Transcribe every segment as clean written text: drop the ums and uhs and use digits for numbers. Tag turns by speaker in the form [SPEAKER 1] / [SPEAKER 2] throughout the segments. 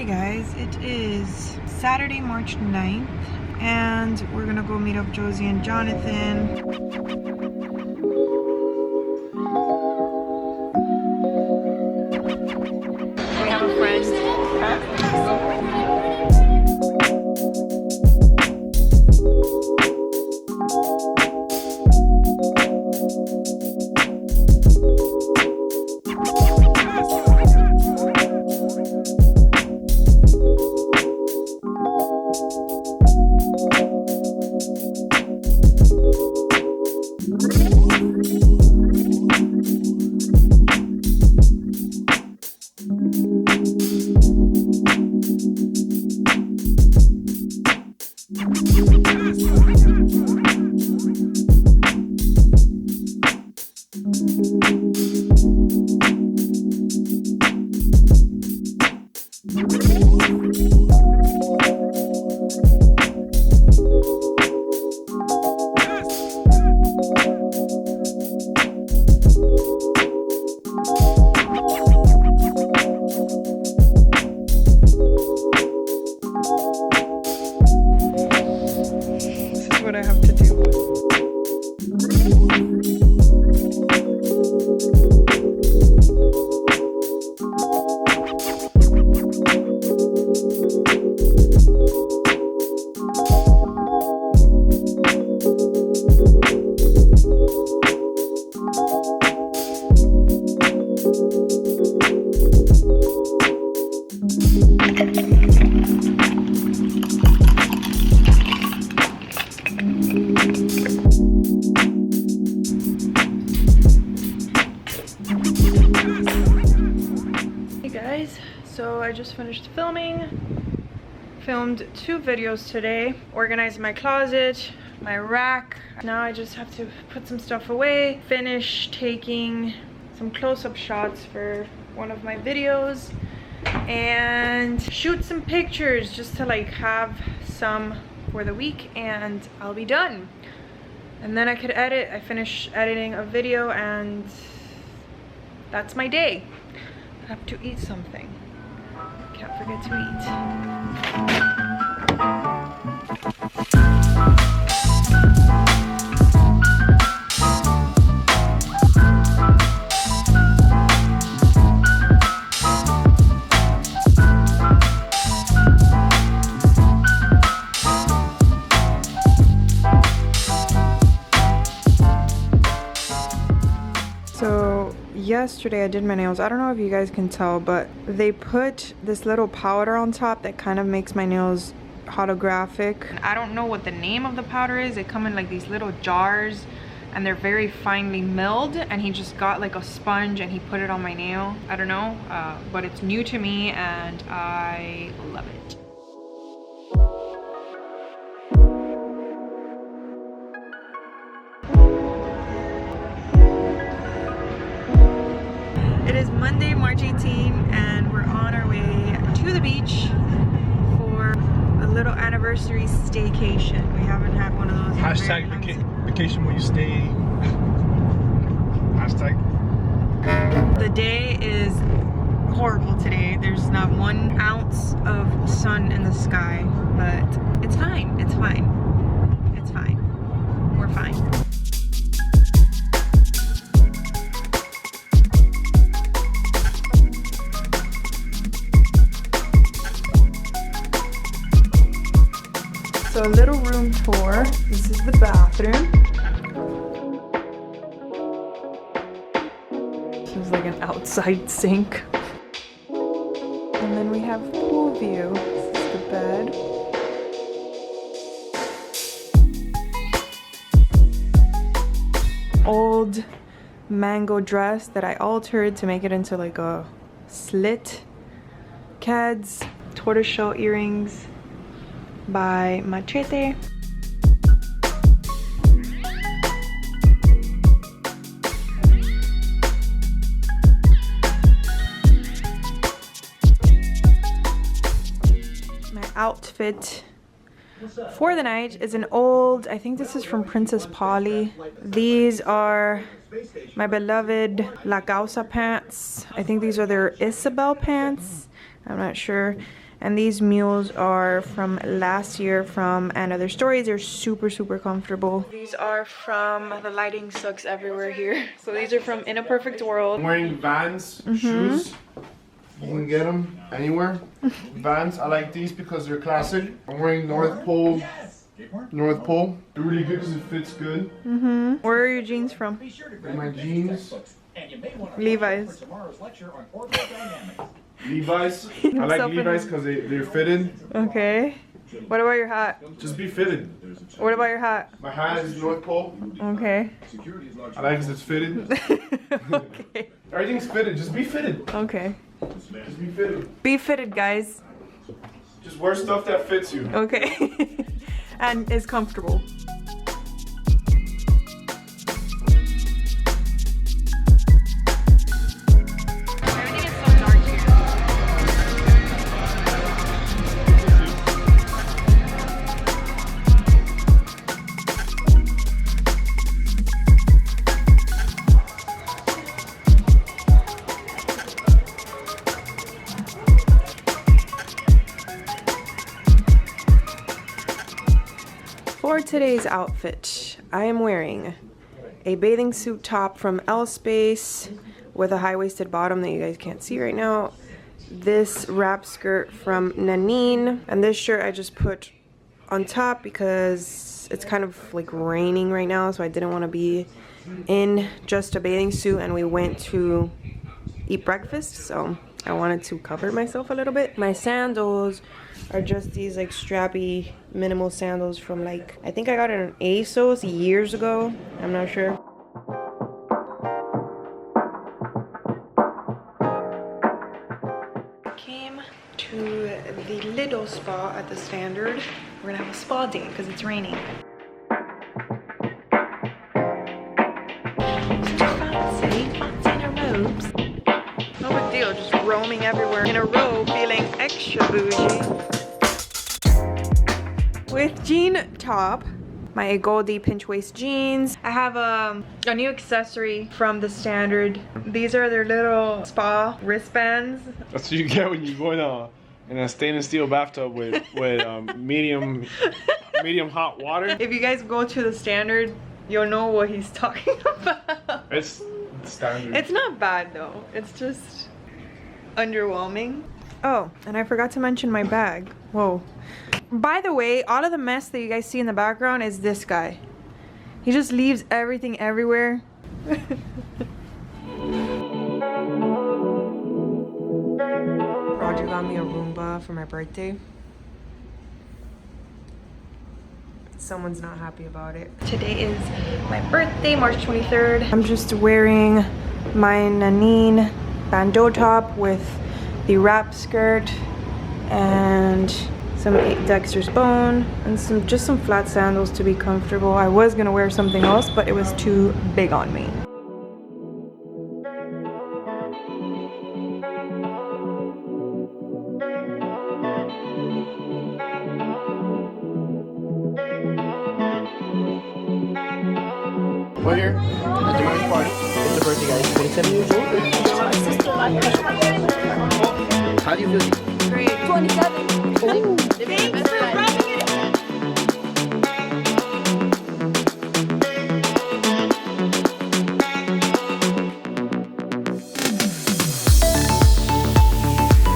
[SPEAKER 1] Guys, it is Saturday, March 9th, and we're gonna go meet up Josie and Jonathan. We have a friend. What I have to do. So I just finished filming, filmed 2 videos today, organized my closet, my rack. Now I just have to put some stuff away, finish taking some close-up shots for one of my videos, and shoot some pictures just to like have some for the week, and I'll be done. And then I could edit. I finish editing a video and that's my day. I have to eat something. Can't forget to So yesterday I did my nails. I don't know if you guys can tell, but they put this little powder on top that kind of makes my nails holographic. I don't know what the name of the powder is. They come in like these little jars and they're very finely milled, and he just got like a sponge and he put it on my nail. I don't know, but it's new to me and I love it. It is Monday, March 18th, and we're on our way to the beach for a little anniversary staycation. We haven't had one of those.
[SPEAKER 2] Hashtag vacation where you stay. Hashtag.
[SPEAKER 1] The day is horrible today. There's not 1 ounce of sun in the sky, but it's fine. It's fine. It's fine. We're fine. So a little room tour. This is the bathroom. This is like an outside sink. And then we have pool view. This is the bed. Old mango dress that I altered to make it into like a slit. Keds, tortoiseshell earrings by Machete. My outfit for the night is an old, I think this is from Princess Polly. These are my beloved La Causa pants. I think these are their Isabelle pants. I'm not sure. And these mules are from last year from Another Stories. They're super, super comfortable. These are from, the lighting sucks everywhere here. So these are from In a Perfect World.
[SPEAKER 3] I'm wearing Vans shoes. You can get them anywhere. Vans, I like these because they're classic. I'm wearing North Pole. They're really good because it fits good.
[SPEAKER 1] Where are your jeans from?
[SPEAKER 3] My jeans.
[SPEAKER 1] Levi's.
[SPEAKER 3] Levi's. I like Levi's because they're fitted.
[SPEAKER 1] Okay. What about your hat?
[SPEAKER 3] Just be fitted.
[SPEAKER 1] What about your hat?
[SPEAKER 3] My hat is North Pole.
[SPEAKER 1] Okay.
[SPEAKER 3] I like because it's fitted.
[SPEAKER 1] Okay.
[SPEAKER 3] Everything's fitted. Just be fitted.
[SPEAKER 1] Okay.
[SPEAKER 3] Just be fitted.
[SPEAKER 1] Be fitted, guys.
[SPEAKER 3] Just wear stuff that fits you.
[SPEAKER 1] Okay. And is comfortable. For today's outfit, I am wearing a bathing suit top from Space with a high-waisted bottom that you guys can't see right now. This wrap skirt from Nanin, and this shirt I just put on top because it's kind of like raining right now, so I didn't want to be in just a bathing suit, and we went to eat breakfast, so I wanted to cover myself a little bit. My sandals are just these like strappy minimal sandals from like, I think I got it on ASOS years ago. I'm not sure. I came to the little spa at the Standard. We're gonna have a spa day because it's raining. Fancy in our robes. No big deal, just roaming everywhere in a row, feeling extra bougie. With jean top, my Goldie pinch waist jeans. I have a new accessory from the Standard. These are their little spa wristbands.
[SPEAKER 2] That's what you get when you go in a stainless steel bathtub with medium hot water.
[SPEAKER 1] If you guys go to the Standard, you'll know what he's talking about.
[SPEAKER 2] It's standard.
[SPEAKER 1] It's not bad though. It's just underwhelming. Oh, and I forgot to mention my bag. Whoa. By the way, all of the mess that you guys see in the background is this guy. He just leaves everything everywhere. Roger got me a Roomba for my birthday. Someone's not happy about it. Today is my birthday, March 23rd. I'm just wearing my Nanin bandeau top with the wrap skirt and some Dexter's Bone and just some flat sandals to be comfortable. I was gonna wear something else, but it was too big on me.
[SPEAKER 4] We're here at Gemary's party. It's a birthday, guys. 27 years old. How do you feel?
[SPEAKER 1] Great.
[SPEAKER 5] 27.
[SPEAKER 4] Ooh.
[SPEAKER 1] Thanks for rubbing it in.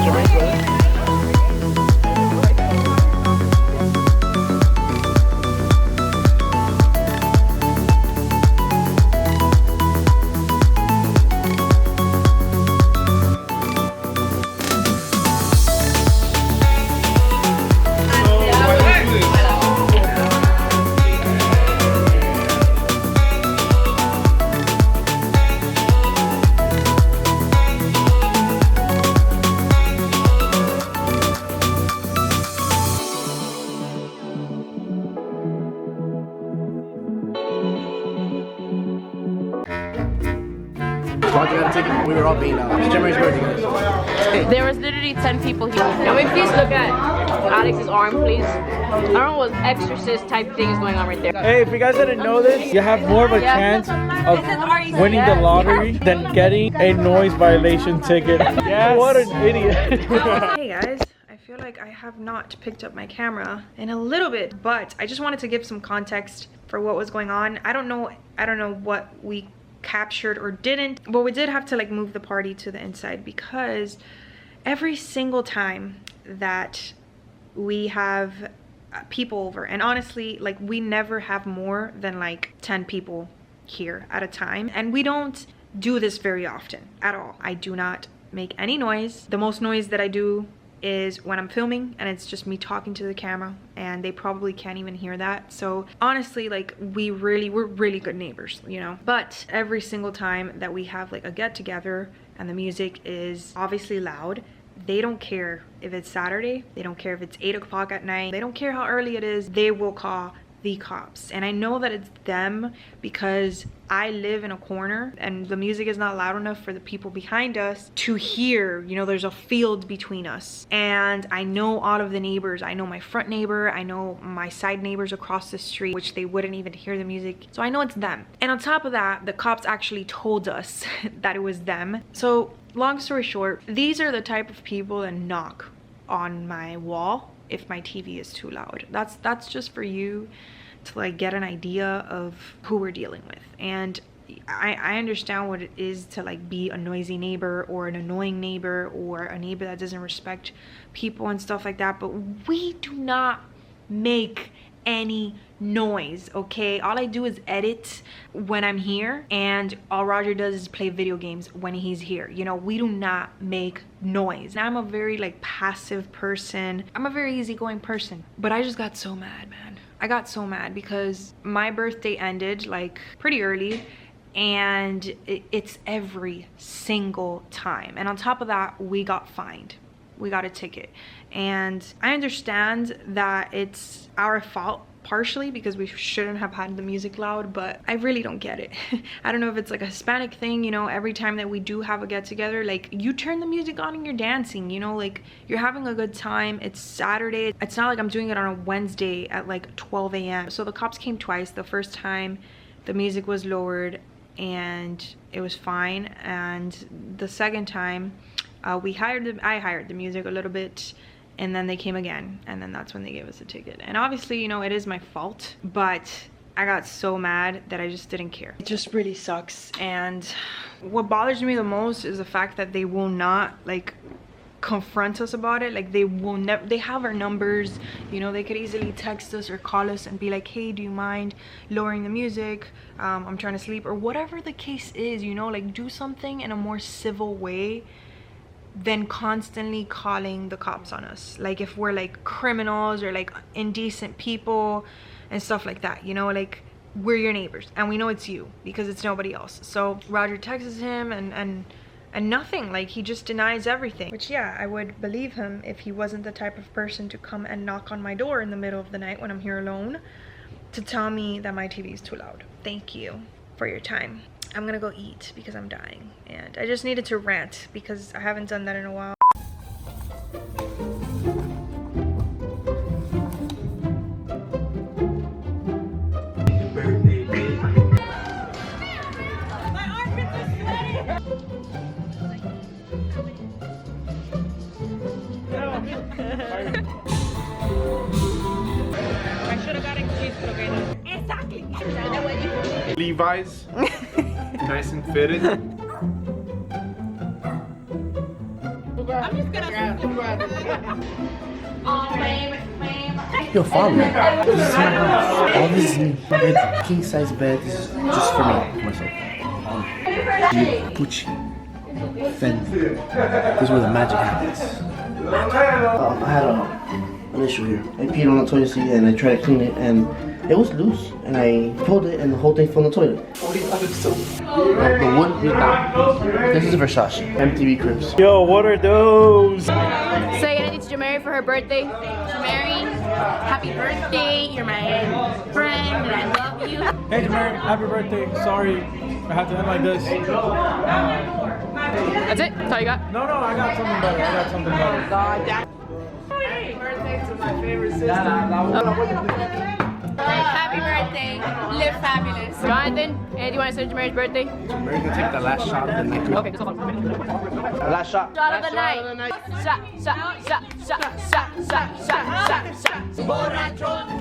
[SPEAKER 4] Gemary's brother. We were all being out. It's Gemary's birthday, guys.
[SPEAKER 5] There was literally 10 people here. Can we please look at Alex's arm, please? I don't know what exorcist type thing is going on right there.
[SPEAKER 6] Hey, if you guys didn't know this, you have more of a chance of winning the lottery than getting a noise violation ticket. Yeah, what an idiot.
[SPEAKER 1] Hey guys, I feel like I have not picked up my camera in a little bit, but I just wanted to give some context for what was going on. I don't know what we captured or didn't, but we did have to like move the party to the inside because every single time that we have people over, and honestly, like, we never have more than like 10 people here at a time, and we don't do this very often at all. I do not make any noise. The most noise that I do is when I'm filming, and it's just me talking to the camera, and they probably can't even hear that. So honestly, like, we're really good neighbors, you know. But every single time that we have like a get together and the music is obviously loud, they don't care if it's Saturday, they don't care if it's 8 o'clock at night, they don't care how early it is, they will call the cops. And I know that it's them because I live in a corner and the music is not loud enough for the people behind us to hear. You know, there's a field between us, and I know all of the neighbors. I know my front neighbor, I know my side neighbors across the street, which they wouldn't even hear the music, so I know it's them. And on top of that, the cops actually told us that it was them. So long story short, these are the type of people that knock on my wall if my TV is too loud. That's just for you to like get an idea of who we're dealing with. And I understand what it is to like be a noisy neighbor or an annoying neighbor or a neighbor that doesn't respect people and stuff like that, but we do not make any noise, okay? All I do is edit when I'm here, and all Roger does is play video games when he's here. You know, we do not make noise. Now, I'm a very like passive person, I'm a very easygoing person, but I just got so mad, man. I got so mad because my birthday ended like pretty early, and it's every single time. And on top of that, we got fined. We got a ticket. And I understand that it's our fault partially because we shouldn't have had the music loud, but I really don't get it. I don't know if it's like a Hispanic thing, you know, every time that we do have a get together, like, you turn the music on and you're dancing, you know, like, you're having a good time. It's Saturday. It's not like I'm doing it on a Wednesday at like 12 a.m. So the cops came twice. The first time the music was lowered and it was fine, and the second time I hired the music a little bit, and then they came again, and then that's when they gave us a ticket. And obviously, you know, it is my fault, but I got so mad that I just didn't care. It just really sucks. And what bothers me the most is the fact that they will not like confront us about it. Like, they will never. They have our numbers, you know, they could easily text us or call us and be like, hey, do you mind lowering the music, I'm trying to sleep, or whatever the case is, you know, like, do something in a more civil way than constantly calling the cops on us, like if we're like criminals or like indecent people and stuff like that, you know. Like, we're your neighbors and we know it's you because it's nobody else. So Roger texts him and nothing, like, he just denies everything, which, yeah, I would believe him if he wasn't the type of person to come and knock on my door in the middle of the night when I'm here alone to tell me that my TV is too loud. Thank you for your time. I'm gonna go eat because I'm dying, and I just needed to rant because I haven't done that in a while. I should have got a cheese burger. Exactly.
[SPEAKER 3] Levi's, nice and fitted.
[SPEAKER 5] I'm just gonna.
[SPEAKER 4] Yo, follow me. This is my house. All this is me. My bed, king size bed. This is just for me, myself. Gucci, Fendi. This is where the magic happens. I had an issue here. I peed on the toilet seat and I tried to clean it, and it was loose, and I pulled it and the whole thing fell in the toilet. The wood is down. This is Versace. MTV Cribs.
[SPEAKER 6] Yo, what are those?
[SPEAKER 5] Say anything to Gemary for her birthday. Gemary, happy birthday. You're my friend and I love you.
[SPEAKER 6] Hey, Gemary, happy birthday. Sorry, I have to end like this.
[SPEAKER 5] That's it? That's all you got?
[SPEAKER 6] No, I got something better.
[SPEAKER 5] Happy birthday birthday. Live fabulous. Jonathan, do you want to celebrate Jamary's birthday?
[SPEAKER 4] We're gonna take the last shot of the night.
[SPEAKER 5] Okay, just hold on.
[SPEAKER 4] Last shot.
[SPEAKER 5] Shot of the night. Shot, shot, shot, shot, shot, shot, shot, shot, shot.